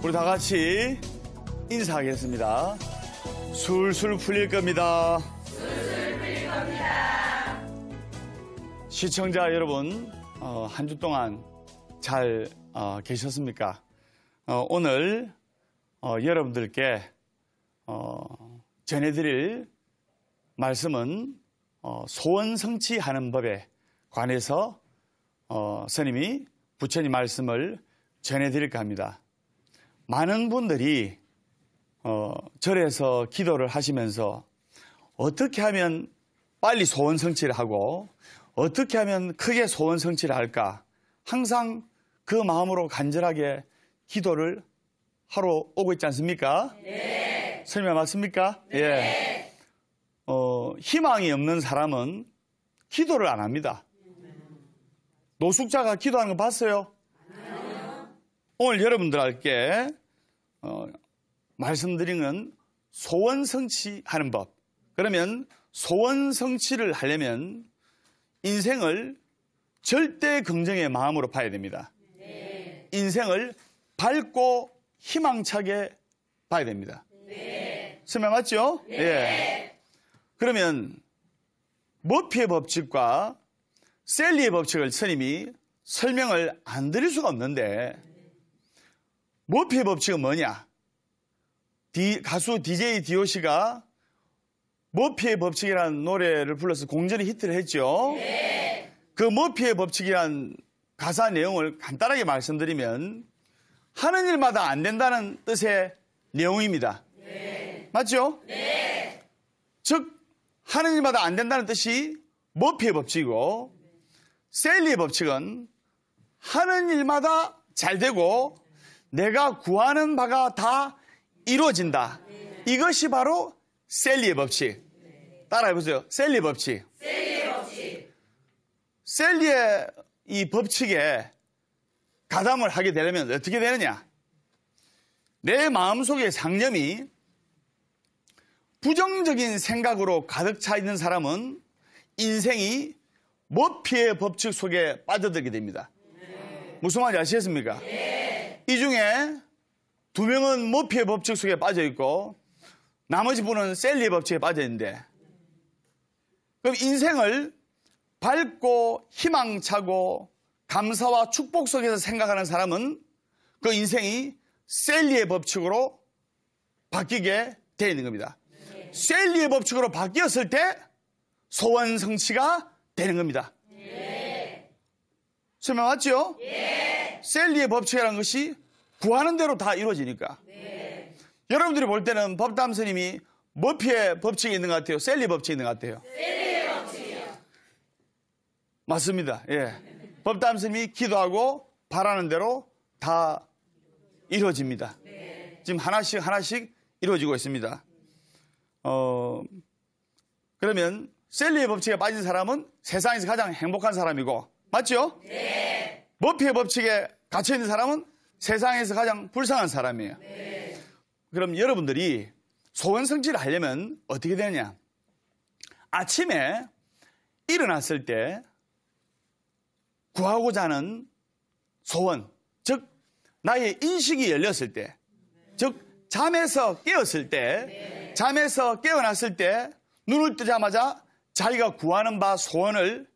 우리 다 같이 인사하겠습니다. 술술 풀릴 겁니다. 술술 풀릴 겁니다. 시청자 여러분, 한 주 동안 잘 계셨습니까? 오늘 여러분들께 전해드릴 말씀은 소원 성취하는 법에 관해서 스님이 부처님 말씀을 전해드릴까 합니다. 많은 분들이 절에서 기도를 하시면서 어떻게 하면 빨리 소원 성취를 하고 어떻게 하면 크게 소원 성취를 할까 항상 그 마음으로 간절하게 기도를 하러 오고 있지 않습니까? 네. 설명 맞습니까? 네. 예. 희망이 없는 사람은 기도를 안 합니다. 노숙자가 기도하는 거 봤어요? 아니요. 오늘 여러분들께 말씀드리는 소원 성취하는 법. 그러면 소원 성취를 하려면 인생을 절대 긍정의 마음으로 봐야 됩니다. 네. 인생을 밝고 희망차게 봐야 됩니다. 네. 설명 맞죠? 네. 예. 그러면 머피의 법칙과 셀리의 법칙을 스님이 설명을 안 드릴 수가 없는데 머피의 법칙은 뭐냐? 가수 DJ DOC가 머피의 법칙이라는 노래를 불러서 공전히 히트를 했죠. 네. 그 머피의 법칙이란 가사 내용을 간단하게 말씀드리면 하는 일마다 안 된다는 뜻의 내용입니다. 네. 맞죠? 네. 즉 하는 일마다 안 된다는 뜻이 머피의 법칙이고 셀리의 법칙은 하는 일마다 잘 되고 내가 구하는 바가 다 이루어진다. 이것이 바로 셀리의 법칙. 따라해보세요. 셀리의 법칙. 셀리의 법칙. 셀리의 이 법칙에 가담을 하게 되려면 어떻게 되느냐? 내 마음속의 상념이 부정적인 생각으로 가득 차 있는 사람은 인생이 머피의 법칙 속에 빠져들게 됩니다. 무슨 말인지 아시겠습니까? 이 중에 2명은 머피의 법칙 속에 빠져 있고 나머지 분은 셀리의 법칙에 빠져 있는데 그럼 인생을 밝고 희망차고 감사와 축복 속에서 생각하는 사람은 그 인생이 셀리의 법칙으로 바뀌게 되어 있는 겁니다. 셀리의 법칙으로 바뀌었을 때 소원 성취가 되는 겁니다. 설명 맞죠? 셀리의 법칙이라는 것이 구하는 대로 다 이루어지니까. 여러분들이 볼 때는 법담 스님이 머피의 법칙이 있는 것 같아요? 셀리 법칙이 있는 것 같아요? 셀리의 법칙이요. 맞습니다. 예. 법담 스님이 기도하고 바라는 대로 다 이루어집니다. 지금 하나씩 이루어지고 있습니다. 그러면 셀리의 법칙에 빠진 사람은 세상에서 가장 행복한 사람이고 맞죠? 네. 머피의 법칙에 갇혀있는 사람은 세상에서 가장 불쌍한 사람이에요. 네. 그럼 여러분들이 소원 성취를 하려면 어떻게 되느냐? 아침에 일어났을 때 구하고자 하는 소원, 즉 나의 인식이 열렸을 때, 즉 잠에서 깨었을 때, 잠에서 깨어났을 때 눈을 뜨자마자 자기가 구하는 바 소원을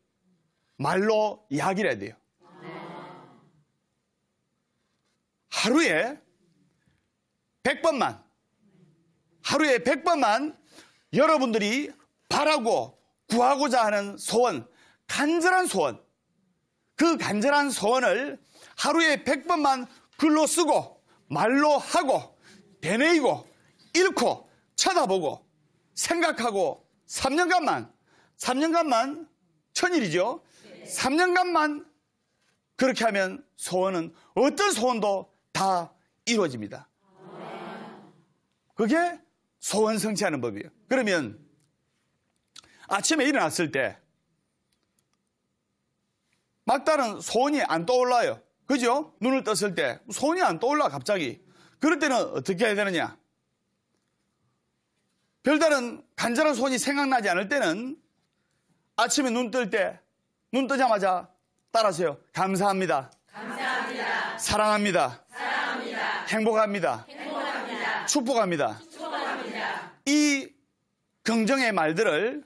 말로 이야기를 해야 돼요. 하루에 100번만 여러분들이 바라고 구하고자 하는 소원, 간절한 소원, 그 간절한 소원을 하루에 100번만 글로 쓰고 말로 하고 되뇌이고 읽고 쳐다보고 생각하고 3년간만 1000일이죠. 3년간만 그렇게 하면 소원은 어떤 소원도 다 이루어집니다. 그게 소원 성취하는 법이에요. 그러면 아침에 일어났을 때 막다른 소원이 안 떠올라요. 그죠? 눈을 떴을 때 소원이 안 떠올라 갑자기. 그럴 때는 어떻게 해야 되느냐? 별다른 간절한 소원이 생각나지 않을 때는 아침에 눈 뜨자마자 따라하세요. 감사합니다. 감사합니다. 사랑합니다. 사랑합니다. 행복합니다. 행복합니다. 축복합니다. 축복합니다. 이 긍정의 말들을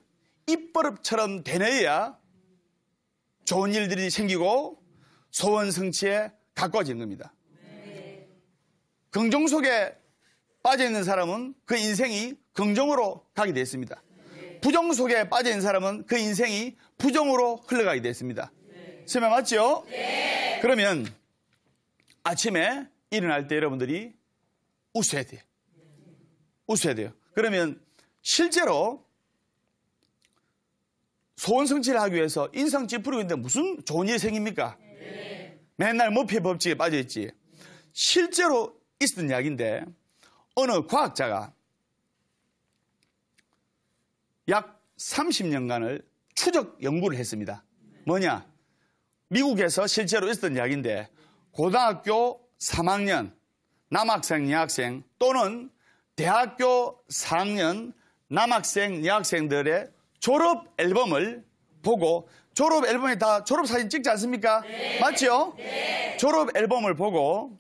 입버릇처럼 되뇌어야 좋은 일들이 생기고 소원 성취에 가까워지는 겁니다. 긍정 속에 빠져있는 사람은 그 인생이 긍정으로 가게 됐습니다. 부정 속에 빠져있는 사람은 그 인생이 부정으로 흘러가게 됐습니다. 설명 맞죠? 네. 그러면 아침에 일어날 때 여러분들이 웃어야 돼요. 웃어야 돼요. 그러면 실제로 소원 성취를 하기 위해서 인상 찌푸리고 있는데 무슨 좋은 일이 생깁니까? 네. 맨날 머피의 법칙에 빠져있지. 실제로 있었던 이야기인데 어느 과학자가 약 30년간을 추적 연구를 했습니다. 뭐냐? 미국에서 실제로 있었던 이야기인데 고등학교 3학년 남학생, 여학생 또는 대학교 4학년 남학생, 여학생들의 졸업 앨범을 보고 졸업 앨범에 다 졸업 사진 찍지 않습니까? 네. 맞죠? 네. 졸업 앨범을 보고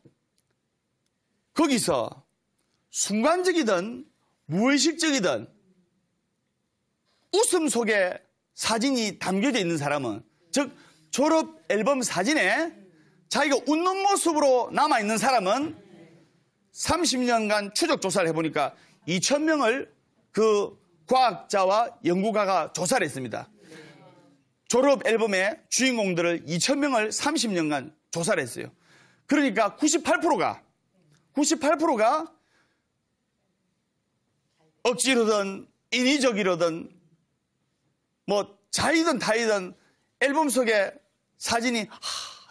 거기서 순간적이든 무의식적이든 웃음 속에 사진이 담겨져 있는 사람은, 즉 졸업 앨범 사진에 자기가 웃는 모습으로 남아있는 사람은 30년간 추적 조사를 해보니까 2,000명을 그 과학자와 연구가가 조사를 했습니다. 졸업 앨범의 주인공들을 2,000명을 30년간 조사를 했어요. 그러니까 98%가 억지로든 인위적이로든 뭐 자이든 타이든 앨범 속에 사진이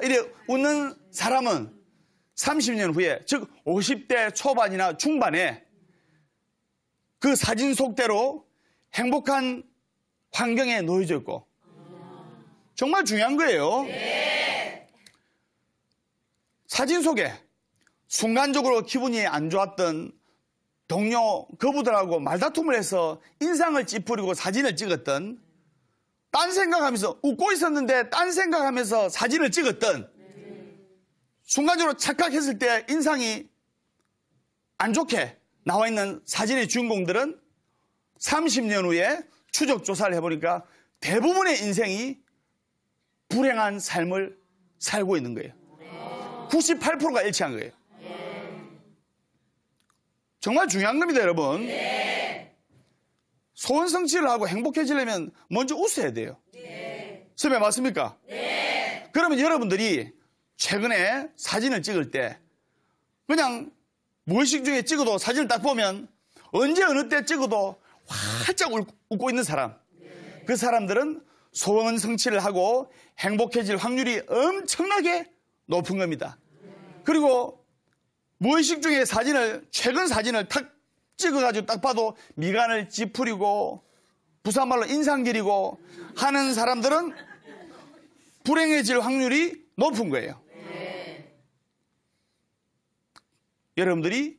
이래 웃는 사람은 30년 후에, 즉 50대 초반이나 중반에 그 사진 속대로 행복한 환경에 놓여져 있고, 정말 중요한 거예요. 네. 사진 속에 순간적으로 기분이 안 좋았던 동료 그부들하고 말다툼을 해서 인상을 찌푸리고 사진을 찍었던, 딴 생각하면서 웃고 있었는데 딴 생각하면서 사진을 찍었던, 순간적으로 착각했을 때 인상이 안 좋게 나와 있는 사진의 주인공들은 30년 후에 추적 조사를 해보니까 대부분의 인생이 불행한 삶을 살고 있는 거예요. 98%가 일치한 거예요. 정말 중요한 겁니다, 여러분. 소원 성취를 하고 행복해지려면 먼저 웃어야 돼요. 선배 맞습니까? 그러면 여러분들이 최근에 사진을 찍을 때 그냥 무의식 중에 찍어도 사진을 딱 보면 언제 어느 때 찍어도 활짝 웃고 있는 사람, 그 사람들은 소원 성취를 하고 행복해질 확률이 엄청나게 높은 겁니다. 그리고 무의식 중에 최근 사진을 탁 찍어가지고 딱 봐도 미간을 찌푸리고 부산말로 인상 기리고 하는 사람들은 불행해질 확률이 높은 거예요. 여러분들이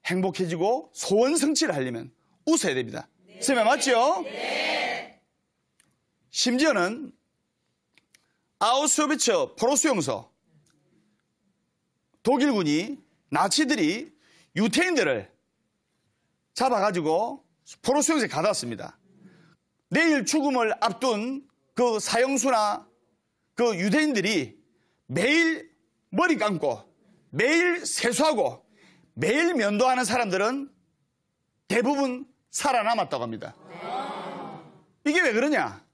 행복해지고 소원 성취를 하려면 웃어야 됩니다. 선생님 맞죠? 심지어는 아우슈비츠 포로 수용소, 독일군이 나치들이 유태인들을 잡아가지고 포로 수용소에 가뒀습니다. 내일 죽음을 앞둔 그 사형수나 그 유대인들이 매일 머리 감고 매일 세수하고 매일 면도하는 사람들은 대부분 살아남았다고 합니다. 이게 왜 그러냐?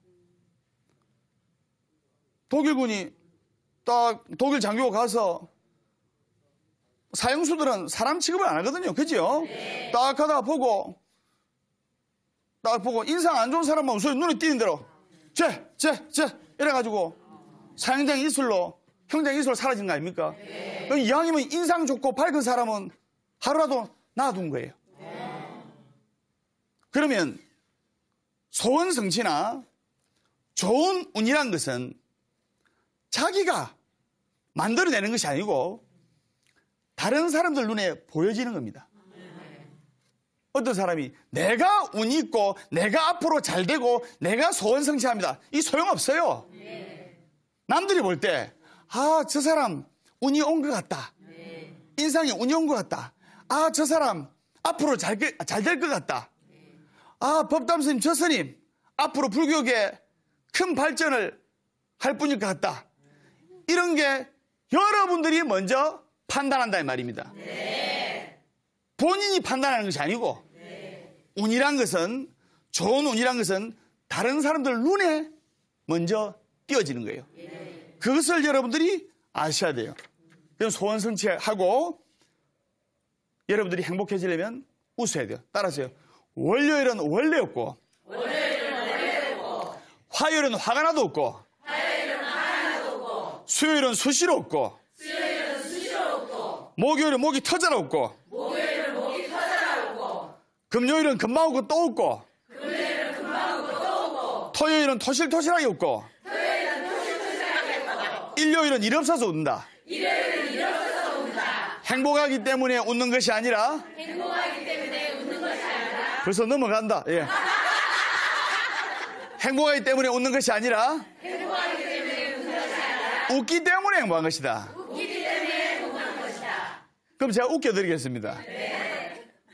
독일군이 딱 독일 장교가 가서, 사형수들은 사람 취급을 안 하거든요. 그죠? 딱 하다가 보고 인상 안 좋은 사람만 웃어요. 눈에 띄는 대로 이래가지고 사형장 이슬로, 형장 이슬로 사라진 거 아닙니까? 이왕이면 인상 좋고 밝은 사람은 하루라도 놔둔 거예요. 그러면 소원 성취나 좋은 운이란 것은 자기가 만들어내는 것이 아니고 다른 사람들 눈에 보여지는 겁니다. 어떤 사람이 내가 운이 있고 내가 앞으로 잘 되고 내가 소원 성취합니다, 이 소용없어요. 남들이 볼 때 저 사람 운이 온 것 같다. 인상이 운이 온 것 같다. 아, 저 사람 앞으로 잘 될 것 같다. 아, 법담스님, 저 스님 앞으로 불교계 큰 발전을 할 분일 것 같다. 이런 게 여러분들이 먼저 판단한다 이 말입니다. 본인이 판단하는 것이 아니고 운이란 것은, 좋은 운이란 것은 다른 사람들 눈에 먼저 띄어지는 거예요. 그것을 여러분들이 아셔야 돼요. 그럼 소원 성취하고 여러분들이 행복해지려면 웃어야 돼요. 따라하세요. 월요일은 원래 없고, 화요일은 화가 나도 없고, 수요일은 수시로 없고, 목요일은 목이 터져라 없고, 금요일은 금방 오고 또 없고, 토요일은 토실토실하게 웃고, 일요일은 일 없어서 웃는다. 행복하기 때문에 웃는 것이 아니라, 벌써 넘어간다. 예. 행복하기 때문에 웃는 것이 아니라, 웃기 때문에 행복한 것이다. 그럼 제가 웃겨드리겠습니다.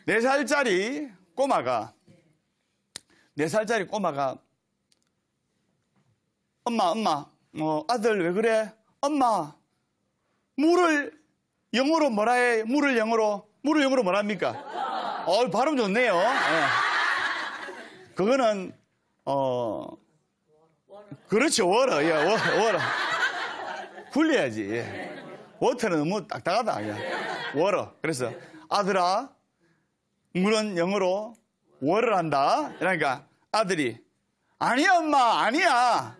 4살짜리 꼬마가 엄마, 아들 왜 그래? 엄마, 물을 영어로 뭐라 해? 물을 영어로 뭐라 합니까? 발음 좋네요. 네. 그거는, 그렇죠. 워러. 예, 워러. 굴려야지. 예. 워터는 너무 딱딱하다. 예. 워러. 그래서, 아들아, 물은 영어로 워를 한다. 그러니까 아들이, 아니야, 엄마, 아니야.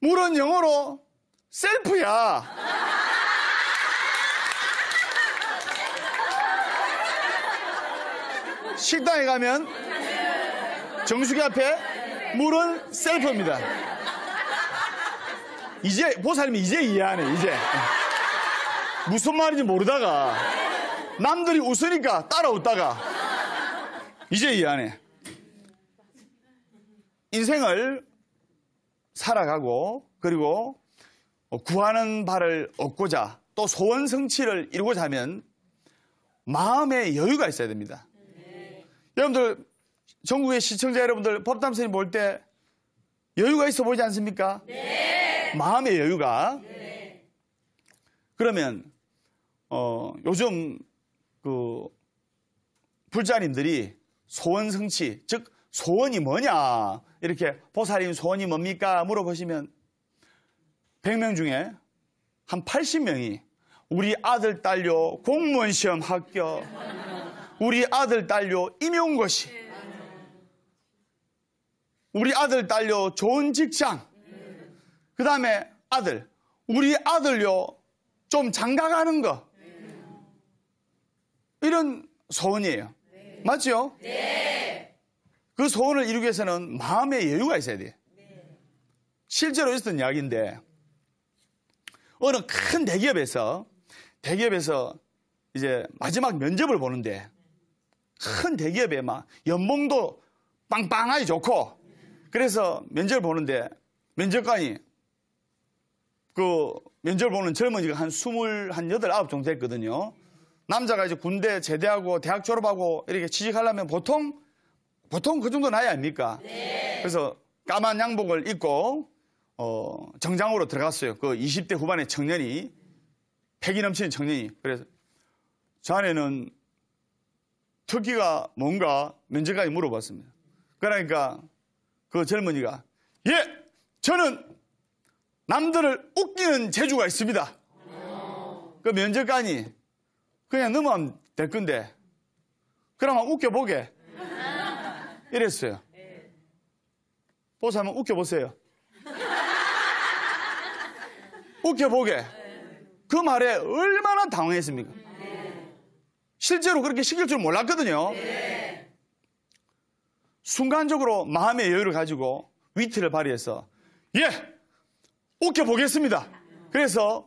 물은 영어로 셀프야. 식당에 가면 정수기 앞에 물은 셀프입니다. 이제 보살님이 이제 이해하네. 이제 무슨 말인지 모르다가 남들이 웃으니까 따라 웃다가 이제 이해하네. 인생을 살아가고 그리고 구하는 바를 얻고자 또 소원 성취를 이루고자 하면 마음에 여유가 있어야 됩니다. 여러분들, 전국의 시청자 여러분들, 법담스님 볼 때 여유가 있어 보이지 않습니까? 네. 마음의 여유가. 네. 그러면, 요즘, 불자님들이 소원 성취, 즉, 소원이 뭐냐, 이렇게 보살님 소원이 뭡니까? 물어보시면 100명 중에 한 80명이 우리 아들, 딸요, 공무원 시험 합격, 우리 아들, 딸요, 임용고시, 우리 아들, 딸요, 좋은 직장, 그 다음에 아들, 우리 아들요, 좀 장가가는 거. 이런 소원이에요. 맞죠? 네. 그 소원을 이루기 위해서는 마음의 여유가 있어야 돼요. 실제로 있었던 이야기인데, 어느 큰 대기업에서 이제 마지막 면접을 보는데, 큰 대기업에 막 연봉도 빵빵하게 좋고, 그래서 면접을 보는데 면접관이 면접을 보는 젊은이가 한 28, 9 정도 됐거든요. 남자가 이제 군대 제대하고 대학 졸업하고 이렇게 취직하려면 보통 그 정도 나이 아닙니까? 네. 그래서 까만 양복을 입고 정장으로 들어갔어요. 그 20대 후반의 청년이, 패기 넘치는 청년이. 그래서 자네는 특기가 뭔가 면접관이 물어봤습니다. 그러니까 그 젊은이가, 예, 저는 남들을 웃기는 재주가 있습니다. 그 면접관이 그냥 넘어가면 될 건데 그러면 웃겨보게 이랬어요. 보서 한번 웃겨보세요. 웃겨보게. 그 말에 얼마나 당황했습니까? 실제로 그렇게 시킬 줄 몰랐거든요. 순간적으로 마음의 여유를 가지고 위트를 발휘해서, 예, 웃겨보겠습니다. 그래서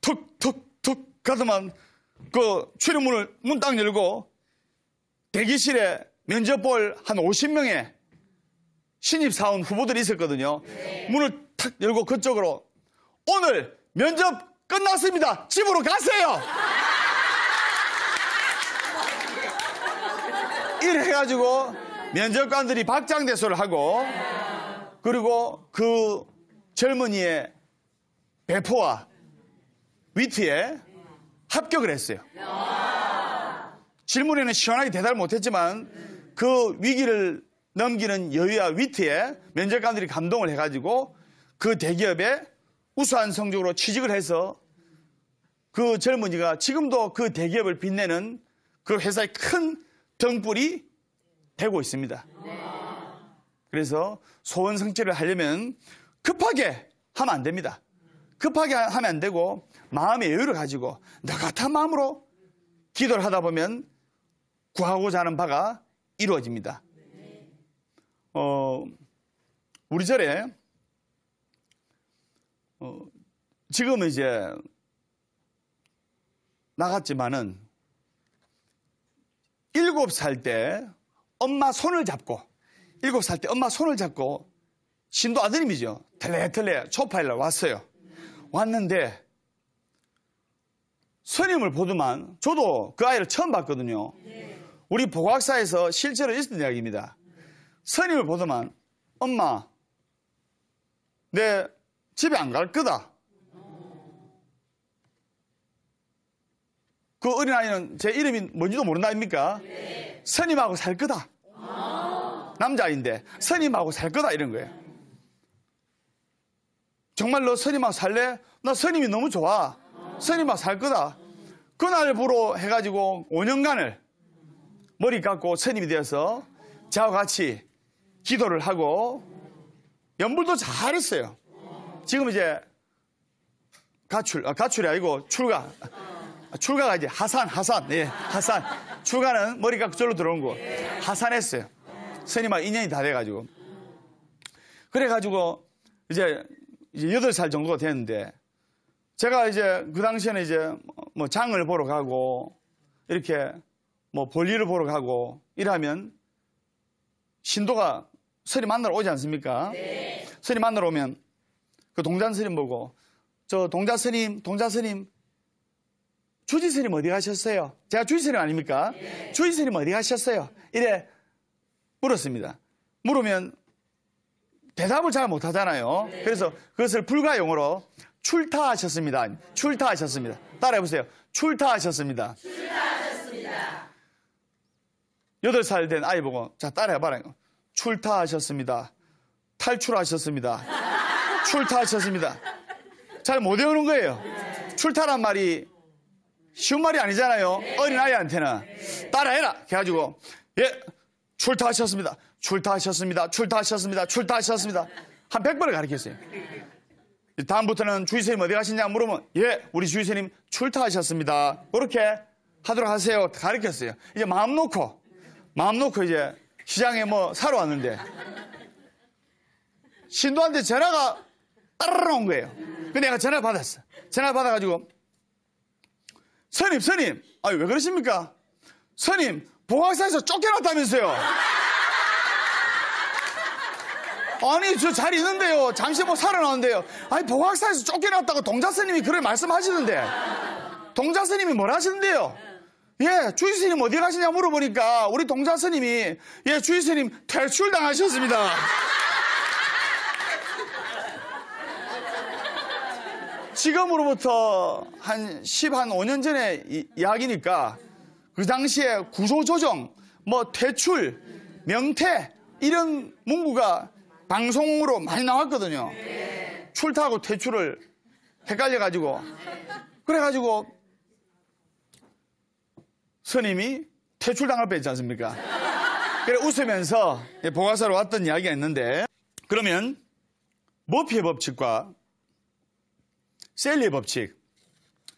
툭툭툭 가더만 그 출입문을 문 딱 열고 대기실에 면접 볼 한 50명의 신입사원 후보들이 있었거든요. 문을 탁 열고 그쪽으로, 오늘 면접 끝났습니다. 집으로 가세요. 이래가지고 면접관들이 박장대소를 하고 그리고 그 젊은이의 배포와 위트에 합격을 했어요. 질문에는 시원하게 대답을 못했지만 그 위기를 넘기는 여유와 위트에 면접관들이 감동을 해가지고 그 대기업에 우수한 성적으로 취직을 해서 그 젊은이가 지금도 그 대기업을 빛내는 그 회사의 큰 등불이 되고 있습니다. 그래서 소원 성취를 하려면 급하게 하면 안 됩니다. 급하게 하면 안 되고 마음의 여유를 가지고 너 같은 마음으로 기도를 하다 보면 구하고자 하는 바가 이루어집니다. 우리 절에 지금은 이제 나갔지만은 7살 때 엄마 손을 잡고 7살 때 엄마 손을 잡고 신도 아드님이죠. 텔레텔레 초파일러 왔어요. 왔는데 스님을 보더만 저도 그 아이를 처음 봤거든요. 우리 보각사에서 실제로 있었던 이야기입니다. 스님을 보더만 엄마 내 집에 안 갈 거다. 그 어린아이는 제 이름이 뭔지도 모른다 아닙니까? 스님하고 살 거다. 남자인데 스님하고 살 거다 이런 거예요. 정말로 스님하고 살래? 나 스님이 너무 좋아. 스님하고 살 거다. 그날부로 해가지고 5년간을 머리 깎고 스님이 되어서 저와 같이 기도를 하고 연불도 잘했어요. 지금 이제 가출이 아니고 출가가 이제 하산. 예, 하산. 출가는 머리 깎고 절로 들어온 거. 하산했어요. 스님하고 인연이 다 돼가지고. 그래가지고 이제 8살 정도가 됐는데 제가 이제 그 당시에는 이제 뭐 장을 보러 가고 이렇게 뭐 볼일을 보러 가고 이러면 신도가 스님 만나러 오지 않습니까? 네. 스님 만나러 오면 그 동자 스님 보고 저 동자 스님 주지 스님 어디 가셨어요? 제가 주지 스님 아닙니까? 네. 주지 스님 어디 가셨어요? 이래 물었습니다. 물으면 대답을 잘 못하잖아요. 네. 그래서 그것을 불가용어로 출타하셨습니다. 출타하셨습니다. 따라해보세요. 출타하셨습니다. 출타하셨습니다. 8살 된 아이 보고 자 따라해봐라. 출타하셨습니다. 탈출하셨습니다. 출타하셨습니다. 잘 못 외우는 거예요. 출타란 말이 쉬운 말이 아니잖아요. 어린아이한테는. 따라해라. 그래가지고 예 출타하셨습니다. 출타하셨습니다. 출타하셨습니다. 출타하셨습니다. 한 100번을 가르쳤어요. 다음부터는 주의스님 어디 가시냐 물으면 예 우리 주의스님 출타하셨습니다. 그렇게 하도록 하세요. 가르쳤어요. 이제 마음 놓고 이제 시장에 뭐 사러 왔는데 신도한테 전화가 따르르 온 거예요. 근데 내가 전화를 받았어. 전화를 받아가지고 스님 아니 왜 그러십니까? 스님 보각사에서 쫓겨났다면서요. 아니 저 잘 있는데요. 잠시 뭐 사러 나왔는데요. 아니 보각사에서 쫓겨났다고 동자 스님이 그렇게 말씀하시는데 동자 스님이 뭘 하시는데요? 예 주의 스님 어디 가시냐 물어보니까 우리 동자 스님이 예 주의 스님 퇴출당하셨습니다. 지금으로부터 한 5년 전의 이야기니까 그 당시에 구조조정 뭐 퇴출 명퇴 이런 문구가 방송으로 많이 나왔거든요. 출타하고 퇴출을 헷갈려가지고 그래가지고 스님이 퇴출당할 뻔했지 않습니까? 그래 웃으면서 보가사로 왔던 이야기가 있는데 그러면 머피의 법칙과 셀리의 법칙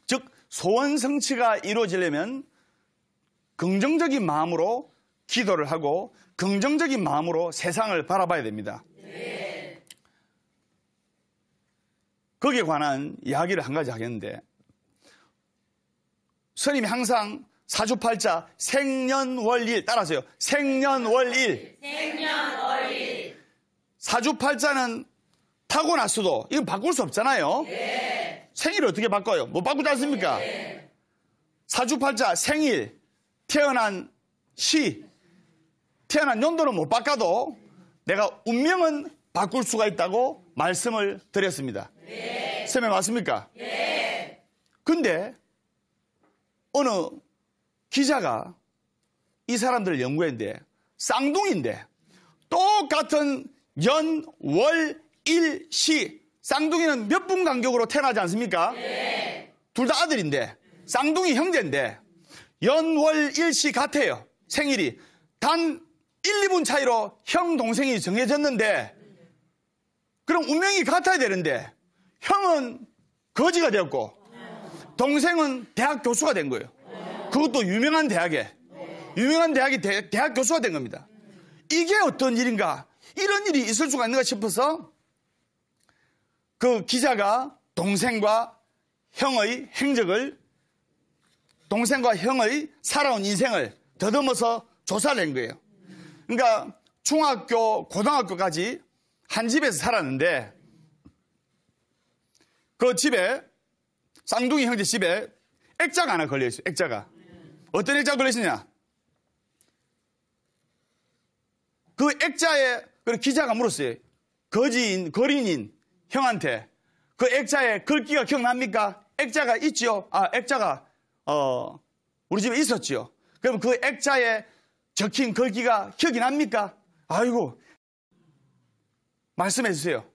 즉 소원 성취가 이루어지려면 긍정적인 마음으로 기도를 하고 긍정적인 마음으로 세상을 바라봐야 됩니다. 네. 거기에 관한 이야기를 한 가지 하겠는데 스님이 항상 사주팔자 생년월일 따라하세요. 생년월일. 사주팔자는 타고났어도 이건 바꿀 수 없잖아요. 네. 생일을 어떻게 바꿔요? 못 바꾸지 않습니까? 네. 사주팔자 생일 태어난 시 태어난 연도는 못 바꿔도 내가 운명은 바꿀 수가 있다고 말씀을 드렸습니다. 네. 설명 맞습니까? 네. 근데 어느 기자가 이 사람들을 연구했는데 쌍둥이인데 똑같은 연, 월, 일, 시 쌍둥이는 몇 분 간격으로 태어나지 않습니까? 네. 둘 다 아들인데 쌍둥이 형제인데 연, 월, 일, 시 같아요. 생일이. 단 1, 2분 차이로 형, 동생이 정해졌는데 그럼 운명이 같아야 되는데 형은 거지가 되었고 동생은 대학 교수가 된 거예요. 그것도 유명한 대학에. 유명한 대학이 대학 교수가 된 겁니다. 이게 어떤 일인가? 이런 일이 있을 수가 있는가 싶어서 그 기자가 동생과 형의 행적을, 동생과 형의 살아온 인생을 더듬어서 조사를 한 거예요. 그러니까 중학교, 고등학교까지 한 집에서 살았는데 그 집에, 쌍둥이 형제 집에 액자가 하나 걸려있어요. 액자가. 어떤 액자가 걸려있느냐? 그 액자에 기자가 물었어요. 거린인 형한테 그 액자에 글귀가 기억납니까? 액자가 있지요? 아, 액자가 우리 집에 있었지요. 그럼 그 액자에 적힌 글귀가 기억이 납니까? 아이고, 말씀해 주세요.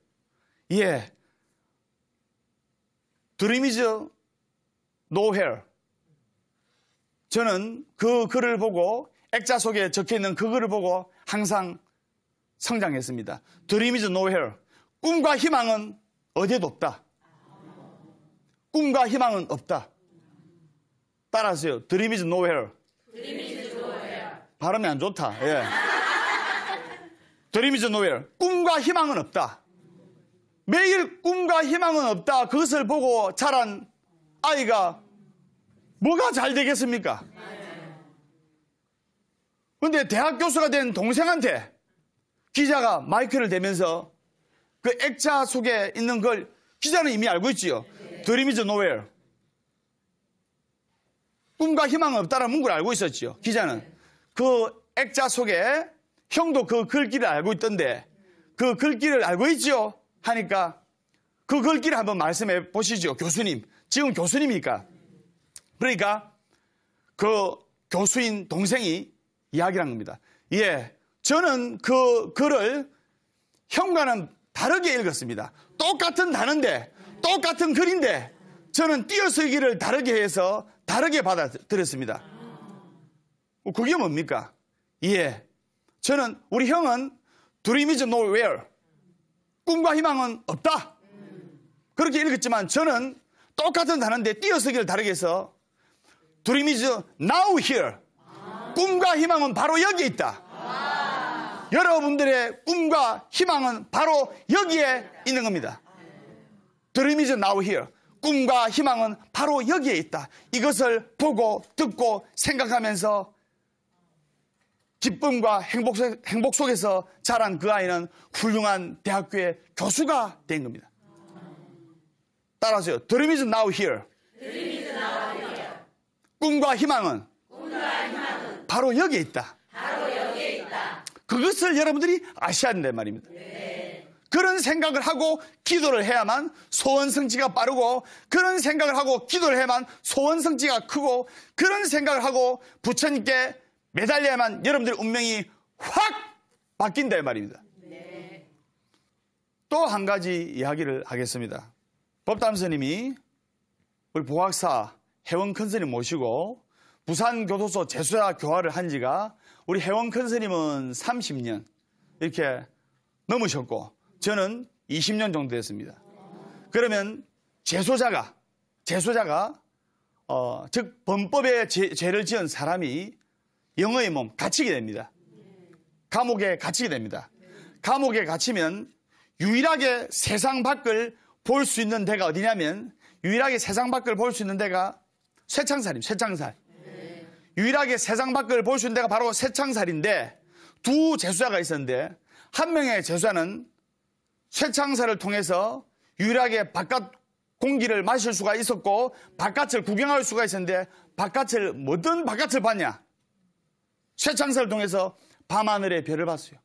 예. Dream is no hair. 저는 그 글을 보고, 액자 속에 적혀있는 그 글을 보고 항상 성장했습니다. Dream is no hair. 꿈과 희망은 어디에도 없다. 꿈과 희망은 없다. 따라하세요. Dream is no hair. Dream is no hair. 발음이 안 좋다. 예. Dream is no hair. 꿈과 희망은 없다. 매일 꿈과 희망은 없다. 그것을 보고 자란 아이가 뭐가 잘 되겠습니까? 그런데 대학 교수가 된 동생한테 기자가 마이크를 대면서 그 액자 속에 있는 걸 기자는 이미 알고 있지요. Dream is nowhere. 꿈과 희망은 없다는 문구를 알고 있었지요. 기자는. 그 액자 속에 형도 그 글귀를 알고 있던데 그 글귀를 알고 있지요. 하니까 그 글귀를 한번 말씀해 보시죠. 교수님. 지금 교수님이니까. 그러니까 그 교수인 동생이 이야기를 한 겁니다. 예, 저는 그 글을 형과는 다르게 읽었습니다. 똑같은 단어인데, 똑같은 글인데 저는 띄어쓰기를 다르게 해서 다르게 받아들였습니다. 그게 뭡니까? 예, 저는 우리 형은 Dream is nowhere. 꿈과 희망은 없다. 그렇게 읽었지만 저는 똑같은 단어인데 띄어쓰기를 다르게 해서 Dream is now here. 꿈과 희망은 바로 여기에 있다. 여러분들의 꿈과 희망은 바로 여기에 있는 겁니다. Dream is now here. 꿈과 희망은 바로 여기에 있다. 이것을 보고 듣고 생각하면서 기쁨과 행복 속에서 자란 그 아이는 훌륭한 대학교의 교수가 된 겁니다. 따라하세요. Dream is now here. Dream is now here. 꿈과 희망은 바로 여기에 있다. 바로 여기에 있다. 그것을 여러분들이 아셔야 된단 말입니다. 네. 그런 생각을 하고 기도를 해야만 소원 성취가 빠르고, 그런 생각을 하고 기도를 해야만 소원 성취가 크고, 그런 생각을 하고 부처님께 매달려야만 여러분들의 운명이 확 바뀐다 이 말입니다. 네. 또 한 가지 이야기를 하겠습니다. 법담 스님이 우리 보학사 혜원 큰스님 모시고 부산교도소 재수자 교화를 한 지가 우리 혜원 큰스님은 30년 이렇게 넘으셨고 저는 20년 정도 됐습니다. 그러면 재소자가 즉 범법에 죄를 지은 사람이 영어의 몸 갇히게 됩니다. 감옥에 갇히게 됩니다. 감옥에 갇히면 유일하게 세상 밖을 볼 수 있는 데가 어디냐면, 유일하게 세상 밖을 볼 수 있는 데가 쇠창살입니다. 쇠창살. 유일하게 세상 밖을 볼 수 있는 데가 바로 쇠창살인데, 두 재수자가 있었는데 한 명의 재수자는 쇠창살을 통해서 유일하게 바깥 공기를 마실 수가 있었고 바깥을 구경할 수가 있었는데, 어떤 바깥을 봤냐? 쇠창살을 통해서 밤하늘의 별을 봤어요.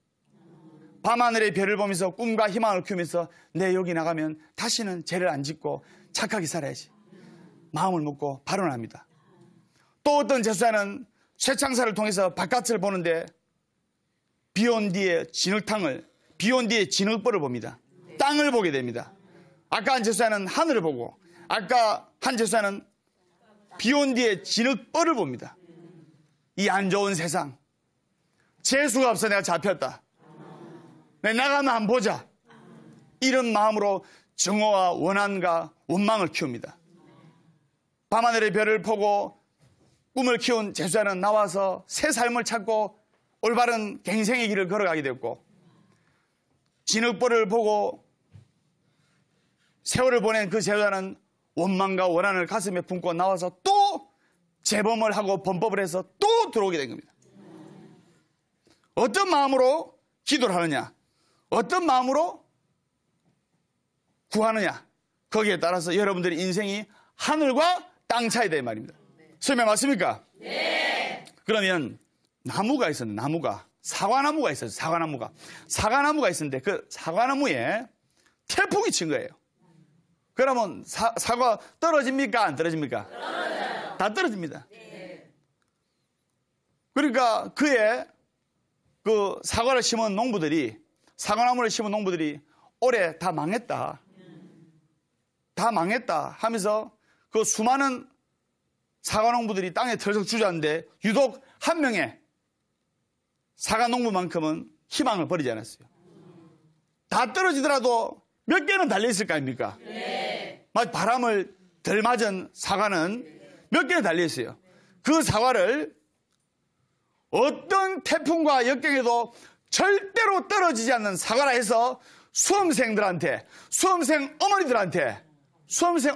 밤하늘의 별을 보면서 꿈과 희망을 키우면서 내 여기 나가면 다시는 죄를 안 짓고 착하게 살아야지. 마음을 먹고 발언합니다. 또 어떤 제사장은 쇠창살을 통해서 바깥을 보는데 비온 뒤에 진흙벌을 봅니다. 땅을 보게 됩니다. 아까 한 제사장은 하늘을 보고 아까 한 제사장은 비온 뒤에 진흙벌을 봅니다. 이 안 좋은 세상, 재수가 없어 내가 잡혔다. 내 나가면 한번 보자. 이런 마음으로 증오와 원한과 원망을 키웁니다. 밤하늘의 별을 보고 꿈을 키운 제사장은 나와서 새 삶을 찾고 올바른 갱생의 길을 걸어가게 되었고, 진흙벌을 보고 세월을 보낸 그 제사장은 원망과 원한을 가슴에 품고 나와서 또 재범을 하고 범법을 해서 또 들어오게 된 겁니다. 어떤 마음으로 기도를 하느냐, 어떤 마음으로 구하느냐, 거기에 따라서 여러분들의 인생이 하늘과 땅 차이다 이 말입니다. 설명 맞습니까? 네. 그러면 나무가 있었는데, 사과나무가 있었어요. 사과나무가 있었는데 그 사과나무에 태풍이 친 거예요. 그러면 사과 떨어집니까? 안 떨어집니까? 떨어져요. 다 떨어집니다. 네. 그러니까 그 사과를 심은 농부들이, 사과나무를 심은 농부들이 올해 다 망했다 하면서 그 수많은 사과농부들이 땅에 털썩 주저앉는데 유독 한 명의 사과농부만큼은 희망을 버리지 않았어요. 다 떨어지더라도 몇 개는 달려있을 거 아닙니까? 네. 바람을 덜 맞은 사과는 몇 개는 달려있어요. 그 사과를 어떤 태풍과 역경에도 절대로 떨어지지 않는 사과라 해서 수험생들한테, 수험생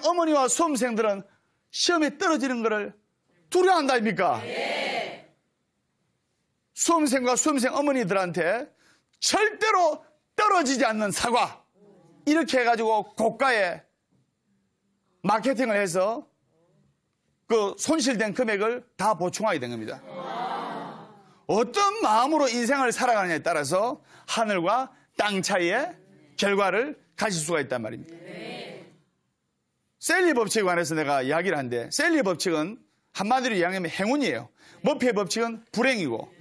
어머니와 수험생들은 시험에 떨어지는 것을 두려워한다 아닙니까? 네. 수험생과 수험생 어머니들한테 절대로 떨어지지 않는 사과, 이렇게 해가지고 고가에 마케팅을 해서 그 손실된 금액을 다 보충하게 된 겁니다. 어떤 마음으로 인생을 살아가느냐에 따라서 하늘과 땅 차이의 결과를 가질 수가 있단 말입니다. 셀리 법칙에 관해서 내가 이야기를 하는데, 셀리 법칙은 한마디로 이야기하면 행운이에요. 머피의 법칙은 불행이고,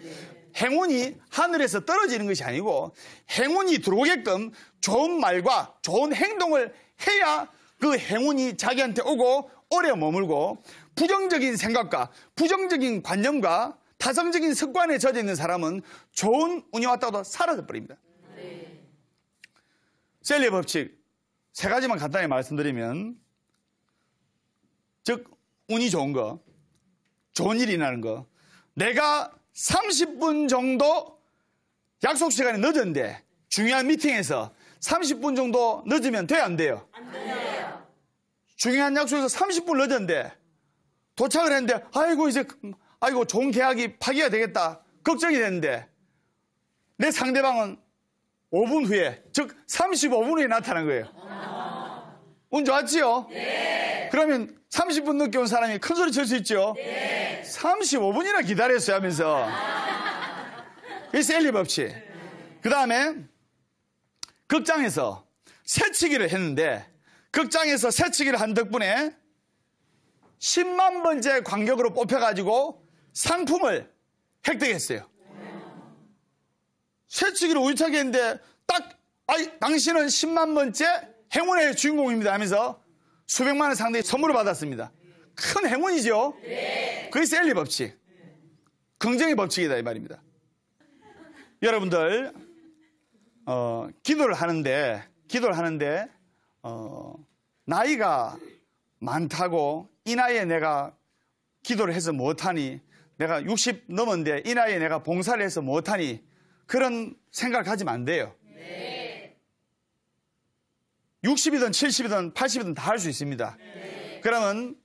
행운이 하늘에서 떨어지는 것이 아니고 행운이 들어오게끔 좋은 말과 좋은 행동을 해야 그 행운이 자기한테 오고 오래 머물고, 부정적인 생각과 부정적인 관념과 타성적인 습관에 젖어 있는 사람은 좋은 운이 왔다고도 사라져 버립니다. 셀리 법칙 세 가지만 간단히 말씀드리면, 즉 운이 좋은 거, 좋은 일이 나는 거, 내가 30분 정도 약속 시간에 늦었는데 중요한 미팅에서 30분 정도 늦으면 돼요, 안 돼요? 안 돼요. 중요한 약속에서 30분 늦었는데 도착을 했는데 아이고 좋은 계약이 파기가 되겠다 걱정이 됐는데 내 상대방은 5분 후에, 즉 35분 후에 나타난 거예요. 운 좋았지요? 네. 그러면 30분 늦게 온 사람이 큰 소리 칠 수 있죠? 네. 35분이나 기다렸어요 하면서. 이 셀리 법칙. 그 다음에 극장에서 새치기를 했는데, 극장에서 새치기를 한 덕분에 10만 번째 관객으로 뽑혀가지고 상품을 획득했어요. 새치기를 우유차게 했는데 당신은 10만 번째 행운의 주인공입니다 하면서 수백만 원 상당의 선물을 받았습니다. 큰 행운이죠? 네. 그게 셀리 법칙. 긍정의 법칙이다 이 말입니다. 여러분들 기도를 하는데 나이가 많다고 이 나이에 내가 기도를 해서 못하니, 내가 60 넘었는데 이 나이에 내가 봉사를 해서 못하니, 그런 생각을 가지면 안 돼요. 네. 60이든 70이든 80이든 다 할 수 있습니다. 네. 그러면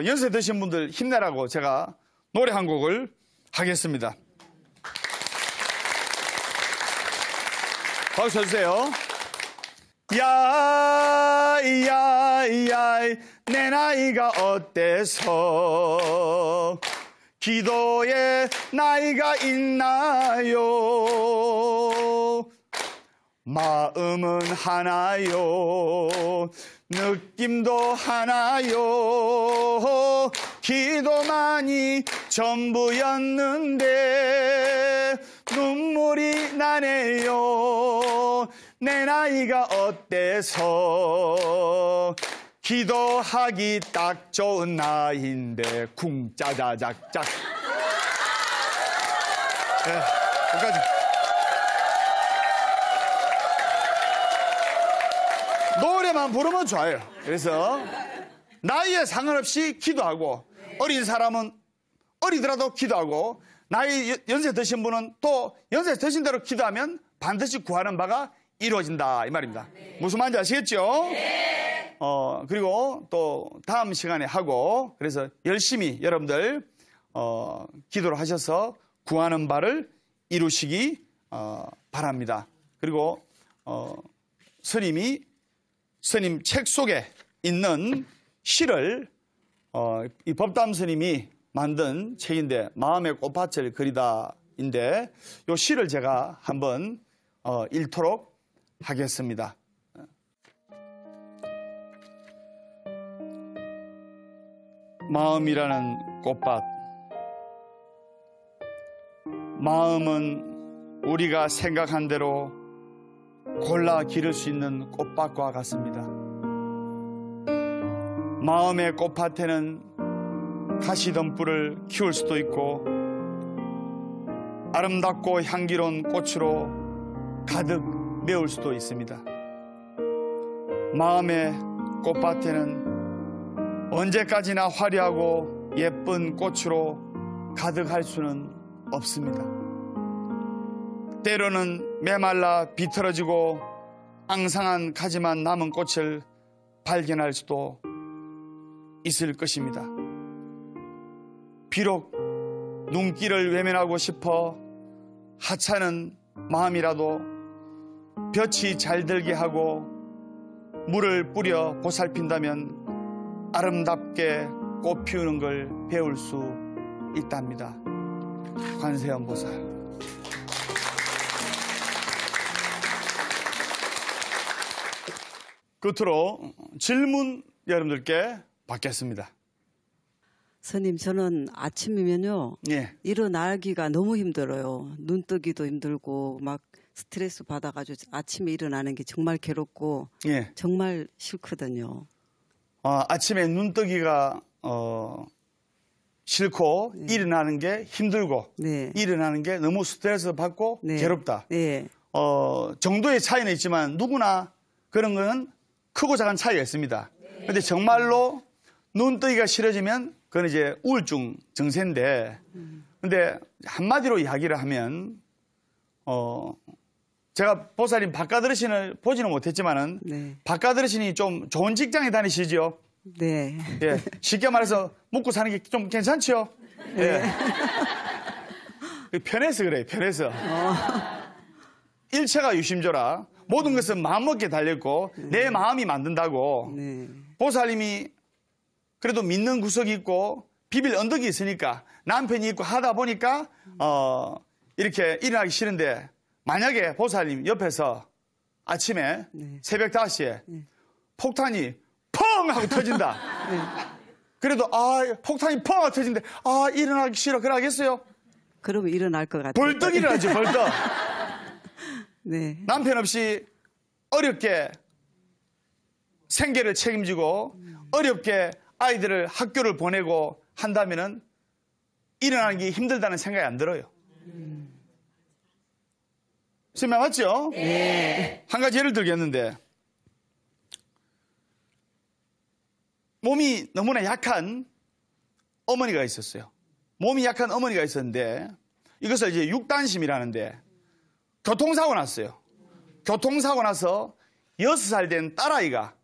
연세 드신 분들 힘내라고 제가 노래 한 곡을 하겠습니다. 박수 쳐주세요. 야야야 내 나이가 어때서 기도에 나이가 있나요? 마음은 하나요? 느낌도 하나요? 기도만이 전부였는데 눈물이 나네요. 내 나이가 어때서 기도하기 딱 좋은 나이인데 쿵짜자작작. 네, 여기까지. 노래만 부르면 좋아요. 그래서 나이에 상관없이 기도하고, 어린 사람은 어리더라도 기도하고, 나이 연세 드신 분은 또 연세 드신 대로 기도하면 반드시 구하는 바가 이루어진다 이 말입니다. 무슨 말인지 아시겠죠? 그리고 또 다음 시간에 하고, 그래서 열심히 여러분들 기도를 하셔서 구하는 바를 이루시기 바랍니다. 그리고 스님 책 속에 있는 시를 이 법담 스님이 만든 책인데, 마음의 꽃밭을 그리다인데, 이 시를 제가 한번 읽도록 하겠습니다. 마음이라는 꽃밭. 마음은 우리가 생각한 대로 골라 기를 수 있는 꽃밭과 같습니다. 마음의 꽃밭에는 가시덤불을 키울 수도 있고, 아름답고 향기로운 꽃으로 가득 메울 수도 있습니다. 마음의 꽃밭에는 언제까지나 화려하고 예쁜 꽃으로 가득할 수는 없습니다. 때로는 메말라 비틀어지고 앙상한 가지만 남은 꽃을 발견할 수도 있을 것입니다. 비록 눈길을 외면하고 싶어 하찮은 마음이라도 볕이 잘 들게 하고 물을 뿌려 보살핀다면 아름답게 꽃 피우는 걸 배울 수 있답니다. 관세음보살. 끝으로 질문 여러분들께 받겠습니다. 스님, 저는 아침이면요, 예. 일어나기가 너무 힘들어요. 눈 뜨기도 힘들고 막 스트레스 받아가지고 아침에 일어나는 게 정말 괴롭고 예. 정말 싫거든요. 아침에 눈 뜨기가 싫고 네. 일어나는 게 힘들고 네. 일어나는 게 너무 스트레스 받고 네. 괴롭다. 네. 정도의 차이는 있지만 누구나 그런 거는 크고 작은 차이가 있습니다. 그런데 정말로 눈 뜨기가 싫어지면 그건 이제 우울증 증세인데, 근데 한마디로 이야기를 하면 제가 보살님 바깥어르신을 보지는 못했지만은 네. 바깥어르신이 좀 좋은 직장에 다니시죠? 네. 예, 쉽게 말해서 먹고 사는 게 좀 괜찮죠? 예. 편해서 그래요, 편해서. 일체가 유심조라. 모든 것은 마음먹기에 달려있고 내 마음이 만든다고. 네. 보살님이 그래도 믿는 구석이 있고 비빌 언덕이 있으니까 남편이 있고 하다 보니까 이렇게 일어나기 싫은데, 만약에 보살님 옆에서 아침에 네. 새벽 5시에 네. 폭탄이 펑 하고 터진다. 네. 그래도 폭탄이 펑 하고 터진데 일어나기 싫어. 그래 하겠어요? 그러면 일어날 것 같아요. 벌떡 일어나죠. 벌떡. 네. 남편 없이 어렵게 생계를 책임지고 어렵게 아이들을 학교를 보내고 한다면은 일어나는 게 힘들다는 생각이 안 들어요. 설명 맞죠? 네. 한 가지 예를 들겠는데, 몸이 너무나 약한 어머니가 있었어요. 몸이 약한 어머니가 있었는데, 이것을 이제 육단심이라는데, 교통사고 났어요. 교통사고 나서 6살 된 딸아이가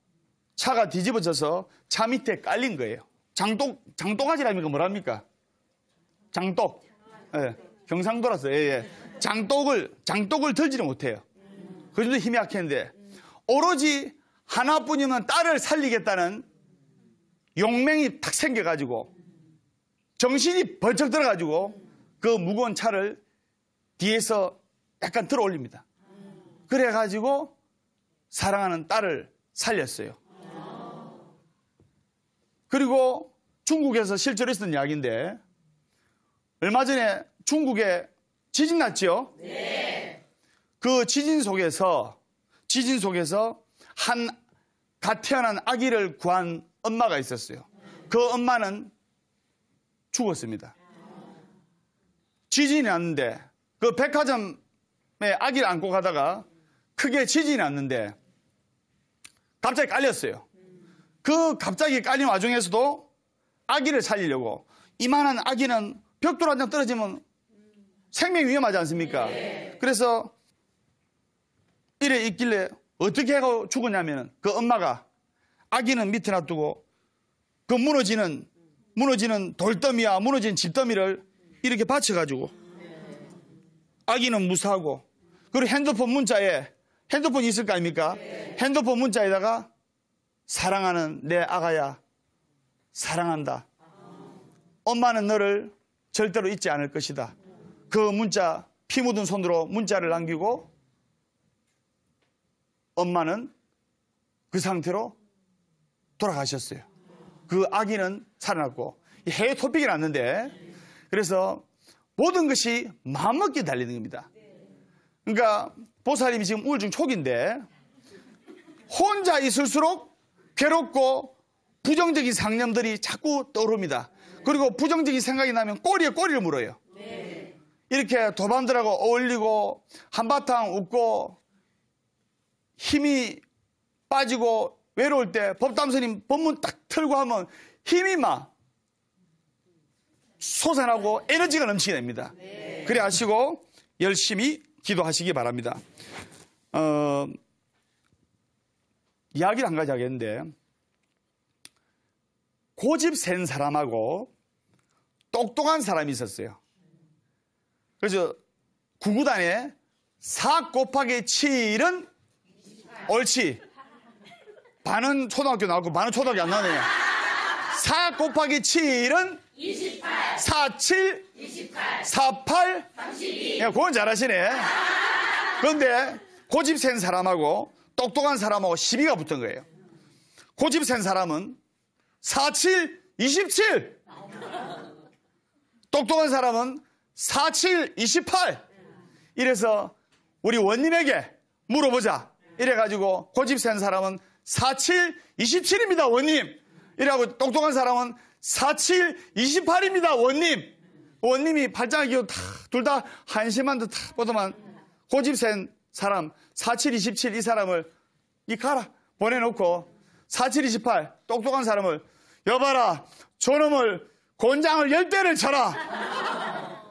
차가 뒤집어져서 차 밑에 깔린 거예요. 장독아지라니까 뭐랍니까? 장독. 예, 경상도라서. 예. 장독을 들지를 못해요. 그 정도 힘이 약했는데, 오로지 하나뿐이면 딸을 살리겠다는 용맹이 탁 생겨가지고 정신이 번쩍 들어가지고 그 무거운 차를 뒤에서 약간 들어 올립니다. 그래가지고 사랑하는 딸을 살렸어요. 그리고 중국에서 실제로 있었던 이야기인데 얼마 전에 중국에 지진 났죠? 네. 그 지진 속에서 한 갓 태어난 아기를 구한 엄마가 있었어요. 그 엄마는 죽었습니다. 지진이 났는데 그 백화점에 아기를 안고 가다가 크게 지진이 났는데 갑자기 깔렸어요. 그 갑자기 깔린 와중에서도 아기를 살리려고 이만한 아기는 벽돌 한 장 떨어지면 생명이 위험하지 않습니까? 그래서 이래 있길래 어떻게 하고 죽었냐면 그 엄마가 아기는 밑에 놔두고 그 무너지는 돌더미와 무너진 집더미를 이렇게 받쳐가지고 아기는 무사하고 그리고 핸드폰 문자에 핸드폰이 있을 거 아닙니까? 핸드폰 문자에다가 사랑하는 내 아가야 사랑한다. 엄마는 너를 절대로 잊지 않을 것이다. 그 문자 피 묻은 손으로 문자를 남기고 엄마는 그 상태로 돌아가셨어요. 그 아기는 살아났고 해외 토픽이 났는데 그래서 모든 것이 마음먹기에 달리는 겁니다. 그러니까 보살님이 지금 우울증 초기인데 혼자 있을수록 괴롭고 부정적인 상념들이 자꾸 떠오릅니다. 그리고 부정적인 생각이 나면 꼬리에 꼬리를 물어요. 이렇게 도반들하고 어울리고 한바탕 웃고 힘이 빠지고 외로울 때 법담스님 법문 딱 틀고 하면 힘이 막 솟아나고 에너지가 넘치게 됩니다. 그래 하시고 열심히 기도하시기 바랍니다. 이야기를 한 가지 하겠는데 고집 센 사람하고 똑똑한 사람이 있었어요. 그래서 구구단에 4 곱하기 7은 옳지. 반은 초등학교 나왔고 반은 초등학교 안 나오네요. 4 곱하기 7은 28. 4, 7, 28. 4, 8. 32. 야, 그건 잘하시네. 그런데 고집 센 사람하고 똑똑한 사람하고 시비가 붙은 거예요. 고집 센 사람은 4, 7, 27. 똑똑한 사람은 4, 7, 28. 이래서 우리 원님에게 물어보자. 이래가지고 고집 센 사람은 4, 7, 27입니다, 원님. 이래가지고 똑똑한 사람은 4, 7, 28입니다, 원님. 원님이 발장을 끼고 둘 다 한심한 듯 보더만 고집 센 사람 4, 7, 27 이 사람을 이 가라 보내놓고 4, 7, 28 똑똑한 사람을 여봐라 저놈을 곤장을 10대를 쳐라.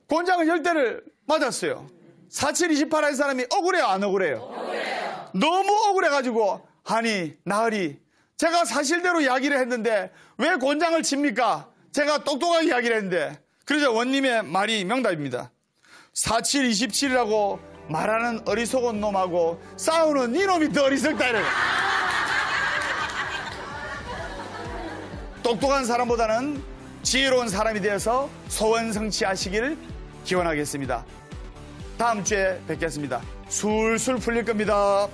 곤장을 10대를 맞았어요. 4, 7, 28 한 사람이 억울해요, 안 억울해요? 억울해요. 너무 억울해가지고 아니 나으리 제가 사실대로 이야기를 했는데 왜 곤장을 칩니까? 제가 똑똑하게 이야기를 했는데. 그래서 원님의 말이 명답입니다. 4, 7, 27이라고 말하는 어리석은 놈하고 싸우는 네 놈이 더 어리석다 이래요. 똑똑한 사람보다는 지혜로운 사람이 되어서 소원 성취하시길 기원하겠습니다. 다음 주에 뵙겠습니다. 술술 풀릴 겁니다.